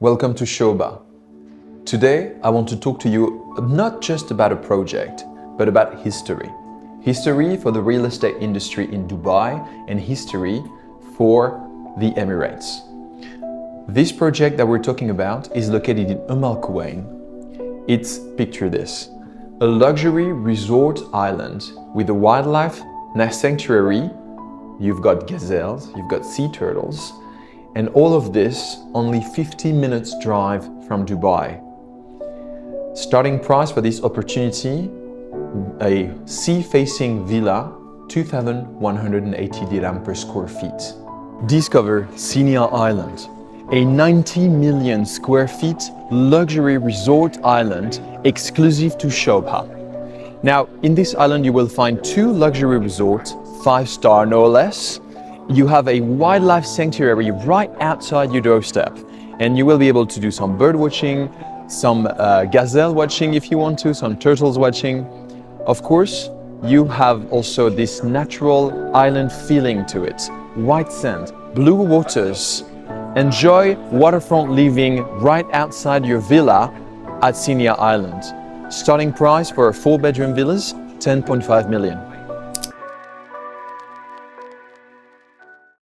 Welcome to Sobha. Today, I want to talk to you not just about a project, but about history. History for the real estate industry in Dubai and history for the Emirates. This project that we're talking about is located in Al Quwain. It's, picture this, a luxury resort island with a wildlife sanctuary. You've got gazelles, you've got sea turtles, and all of this only 15 minutes drive from Dubai. Starting price for this opportunity, a sea-facing villa, 2,180 dirham per square feet. Discover Sinai Island, a 90 million square feet luxury resort island exclusive to Sobha. Now, in this island you will find two luxury resorts, 5-star no less. You have a wildlife sanctuary right outside your doorstep, and you will be able to do some bird watching, some gazelle watching if you want to, some turtles watching. Of course, you have also this natural island feeling to it. White sand, blue waters. Enjoy waterfront living right outside your villa at Sinai Island. Starting price for a 4-bedroom villas, 10.5 million.